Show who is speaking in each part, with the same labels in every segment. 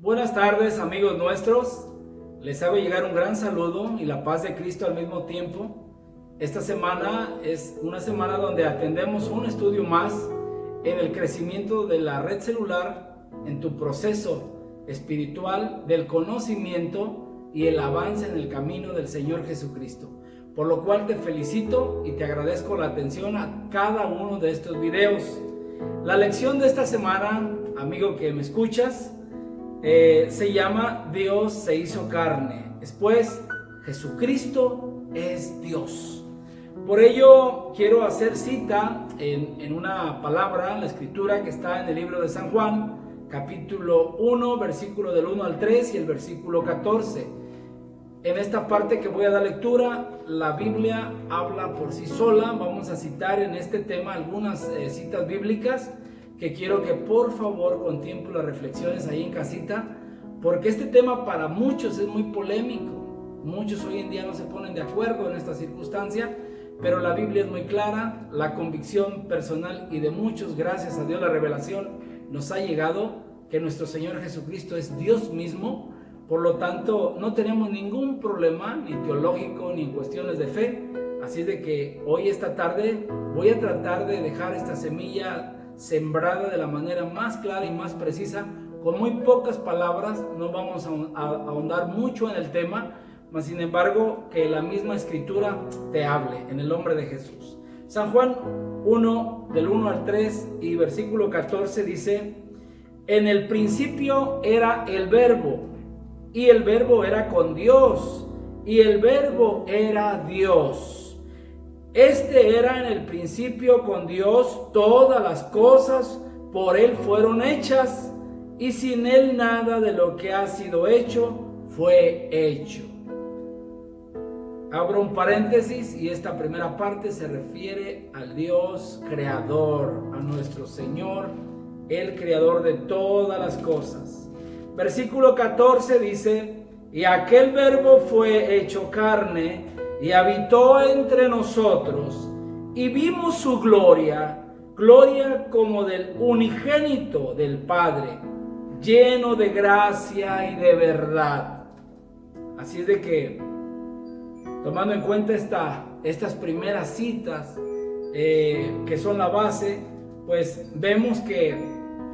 Speaker 1: Buenas tardes, amigos nuestros. Les hago llegar un gran saludo y la paz de Cristo al mismo tiempo. Esta semana es una semana donde atendemos un estudio más en el crecimiento de la red celular, en tu proceso espiritual del conocimiento y el avance en el camino del Señor Jesucristo. Por lo cual te felicito y te agradezco la atención a cada uno de estos videos. La lección de esta semana, amigo que me escuchas, se llama Dios se hizo carne. Después, Jesucristo es Dios. Por ello, quiero hacer cita en una palabra, la escritura que está en el libro de San Juan, capítulo 1, versículo del 1 al 3 y el versículo 14. En esta parte que voy a dar lectura, la Biblia habla por sí sola. Vamos a citar en este tema algunas citas bíblicas que quiero que por favor contemplen las reflexiones ahí en casita, porque este tema para muchos es muy polémico. Muchos hoy en día no se ponen de acuerdo en esta circunstancia, pero la Biblia es muy clara. La convicción personal y de muchos, gracias a Dios, la revelación nos ha llegado que nuestro Señor Jesucristo es Dios mismo. Por lo tanto, no tenemos ningún problema, ni teológico, ni en cuestiones de fe. Así de que hoy, esta tarde, voy a tratar de dejar esta semilla sembrada de la manera más clara y más precisa, con muy pocas palabras. No vamos a ahondar mucho en el tema, mas sin embargo, que la misma escritura te hable en el nombre de Jesús. San Juan 1, del 1 al 3 y versículo 14 dice: en el principio era el Verbo, y el Verbo era con Dios, y el Verbo era Dios. Este era en el principio con Dios. Todas las cosas por Él fueron hechas, y sin Él nada de lo que ha sido hecho fue hecho. Abro un paréntesis y esta primera parte se refiere al Dios creador, a nuestro Señor, el creador de todas las cosas. Versículo 14 dice: y aquel Verbo fue hecho carne y habitó entre nosotros, y vimos su gloria, gloria como del unigénito del Padre, lleno de gracia y de verdad. Así es de que, tomando en cuenta estas primeras citas que son la base, pues vemos que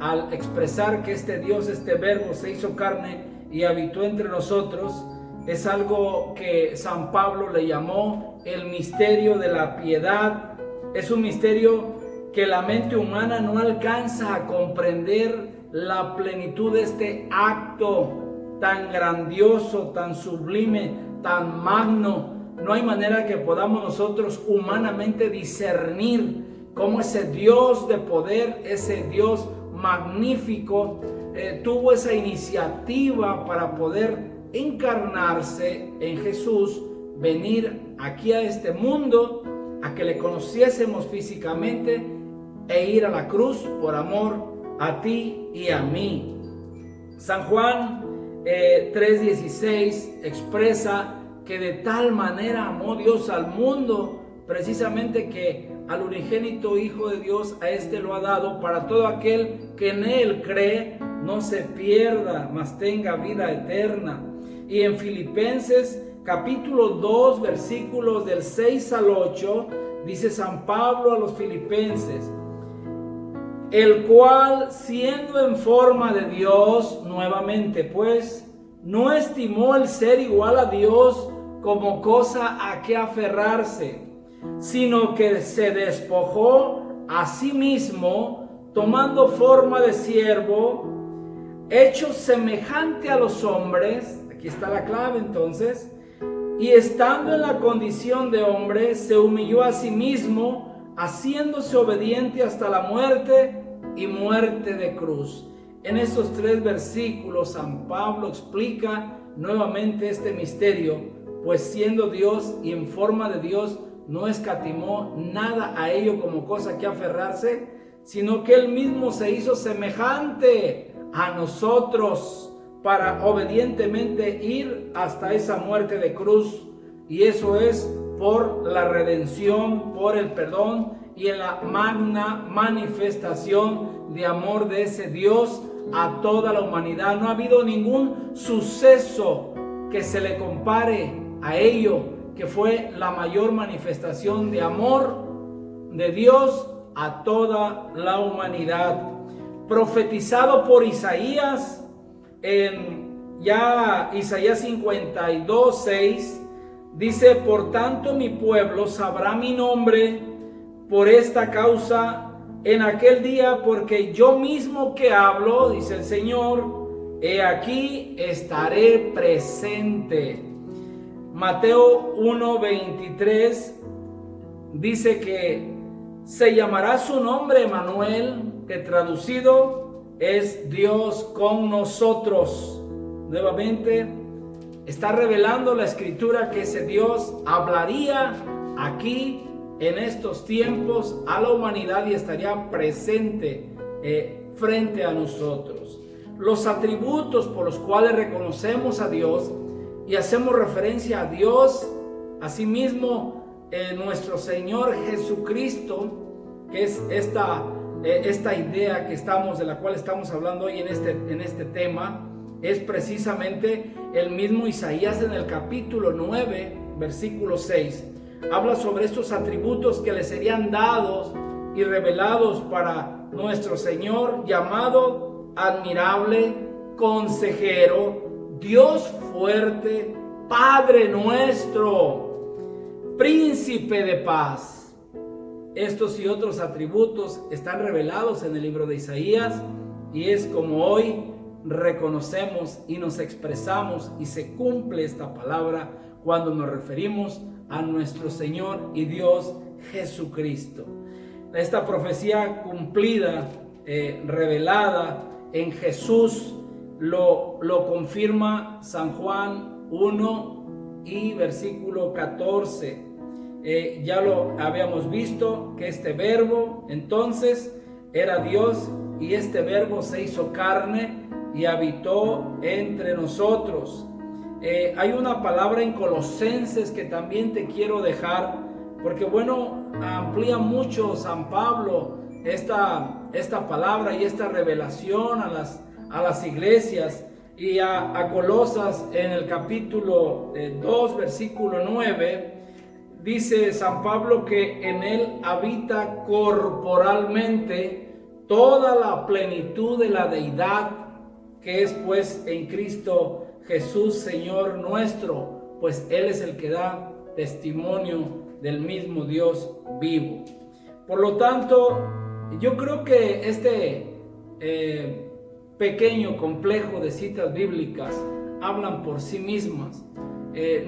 Speaker 1: al expresar que este Dios, este Verbo se hizo carne y habitó entre nosotros, es algo que San Pablo le llamó el misterio de la piedad. Es un misterio que la mente humana no alcanza a comprender la plenitud de este acto tan grandioso, tan sublime, tan magno. No hay manera que podamos nosotros humanamente discernir cómo ese Dios de poder, ese Dios magnífico, tuvo esa iniciativa para poder encarnarse en Jesús, venir aquí a este mundo, a que le conociésemos físicamente e ir a la cruz por amor a ti y a mí. San Juan 3:16 expresa que de tal manera amó Dios al mundo, precisamente que al unigénito Hijo de Dios, a este lo ha dado, para todo aquel que en Él cree no se pierda, mas tenga vida eterna. Y en Filipenses capítulo 2, versículos del 6 al 8, dice San Pablo a los filipenses: el cual, siendo en forma de Dios, nuevamente pues, no estimó el ser igual a Dios como cosa a que aferrarse, sino que se despojó a sí mismo, tomando forma de siervo, hecho semejante a los hombres. Aquí está la clave entonces. Y estando en la condición de hombre, se humilló a sí mismo, haciéndose obediente hasta la muerte y muerte de cruz. En estos 3 versículos San Pablo explica nuevamente este misterio, pues siendo Dios y en forma de Dios, no escatimó nada a ello como cosa que aferrarse, sino que Él mismo se hizo semejante a nosotros, para obedientemente ir hasta esa muerte de cruz. Y eso es por la redención, por el perdón y en la magna manifestación de amor de ese Dios a toda la humanidad. No ha habido ningún suceso que se le compare a ello, que fue la mayor manifestación de amor de Dios a toda la humanidad. Profetizado por Isaías, en ya Isaías 52:6, dice: por tanto mi pueblo sabrá mi nombre por esta causa en aquel día, porque yo mismo que hablo, dice el Señor, he aquí estaré presente. Mateo 1:23 dice que se llamará su nombre Emmanuel, que traducido es Dios con nosotros. Nuevamente está revelando la Escritura que ese Dios hablaría aquí en estos tiempos a la humanidad y estaría presente frente a nosotros. Los atributos por los cuales reconocemos a Dios y hacemos referencia a Dios, asimismo nuestro Señor Jesucristo, que es esta idea de la cual estamos hablando hoy en este tema, es precisamente el mismo Isaías en el capítulo 9, versículo 6. Habla sobre estos atributos que le serían dados y revelados para nuestro Señor, llamado admirable, consejero, Dios fuerte, Padre nuestro, príncipe de paz. Estos y otros atributos están revelados en el libro de Isaías, y es como hoy reconocemos y nos expresamos y se cumple esta palabra cuando nos referimos a nuestro Señor y Dios Jesucristo. Esta profecía cumplida, revelada en Jesús, lo confirma San Juan 1 y versículo 14. Ya lo habíamos visto que este verbo entonces era Dios, y este verbo se hizo carne y habitó entre nosotros. Hay una palabra en Colosenses que también te quiero dejar, porque amplía mucho San Pablo esta palabra y esta revelación a las iglesias. Y a Colosas, en el capítulo 2, versículo 9, dice San Pablo que en él habita corporalmente toda la plenitud de la deidad, que es pues en Cristo Jesús, Señor nuestro, pues Él es el que da testimonio del mismo Dios vivo. Por lo tanto, yo creo que este pequeño complejo de citas bíblicas hablan por sí mismas.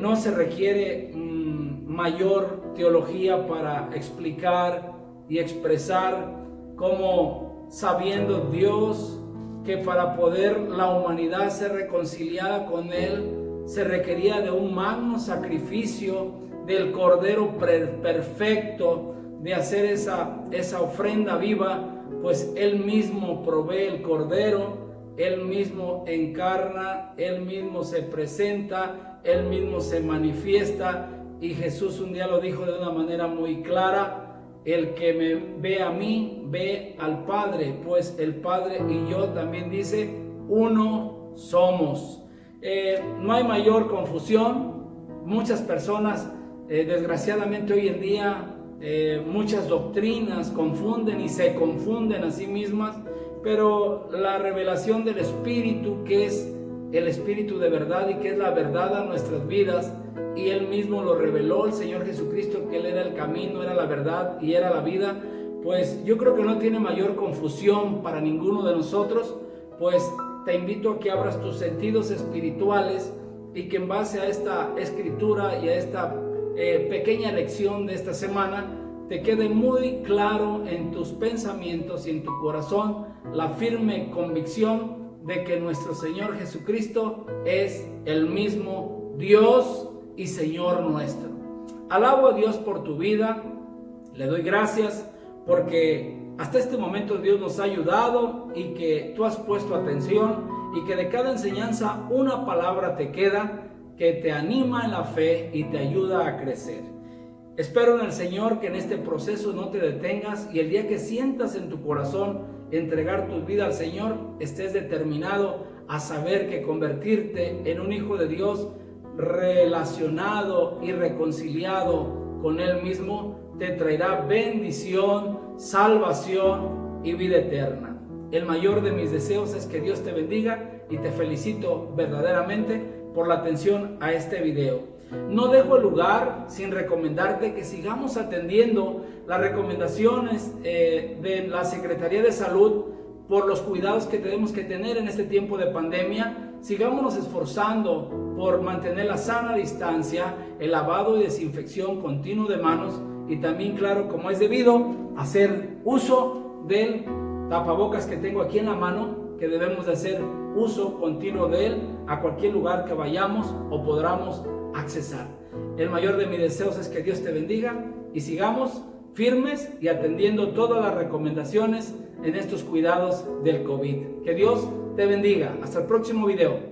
Speaker 1: No se requiere mayor teología para explicar y expresar cómo, sabiendo Dios que para poder la humanidad ser reconciliada con Él se requería de un magno sacrificio del Cordero perfecto, de hacer esa ofrenda viva, pues Él mismo provee el Cordero, Él mismo encarna, Él mismo se presenta, Él mismo se manifiesta. Y Jesús un día lo dijo de una manera muy clara: el que me ve a mí, ve al Padre, pues el Padre y yo, también dice, uno somos. No hay mayor confusión. Muchas personas, desgraciadamente hoy en día, muchas doctrinas confunden y se confunden a sí mismas, pero la revelación del Espíritu, que es el Espíritu de verdad y que es la verdad a nuestras vidas, y Él mismo lo reveló, el Señor Jesucristo, que Él era el camino, era la verdad y era la vida, pues yo creo que no tiene mayor confusión para ninguno de nosotros. Pues te invito a que abras tus sentidos espirituales y que en base a esta escritura y a esta pequeña lección de esta semana te quede muy claro en tus pensamientos y en tu corazón la firme convicción de que nuestro Señor Jesucristo es el mismo Dios y Señor nuestro. Alabo a Dios por tu vida, le doy gracias porque hasta este momento Dios nos ha ayudado y que tú has puesto atención, y que de cada enseñanza una palabra te queda que te anima en la fe y te ayuda a crecer. Espero en el Señor que en este proceso no te detengas, y el día que sientas en tu corazón entregar tu vida al Señor, estés determinado a saber que convertirte en un hijo de Dios relacionado y reconciliado con Él mismo te traerá bendición, salvación y vida eterna. El mayor de mis deseos es que Dios te bendiga y te felicito verdaderamente por la atención a este video. No dejo el lugar sin recomendarte que sigamos atendiendo las recomendaciones de la Secretaría de Salud por los cuidados que tenemos que tener en este tiempo de pandemia. Sigámonos esforzando por mantener la sana distancia, el lavado y desinfección continuo de manos y también, claro, como es debido, hacer uso del tapabocas que tengo aquí en la mano, que debemos de hacer uso continuo de él a cualquier lugar que vayamos o podamos accesar. El mayor de mis deseos es que Dios te bendiga y sigamos firmes y atendiendo todas las recomendaciones en estos cuidados del COVID. Que Dios te bendiga. Hasta el próximo video.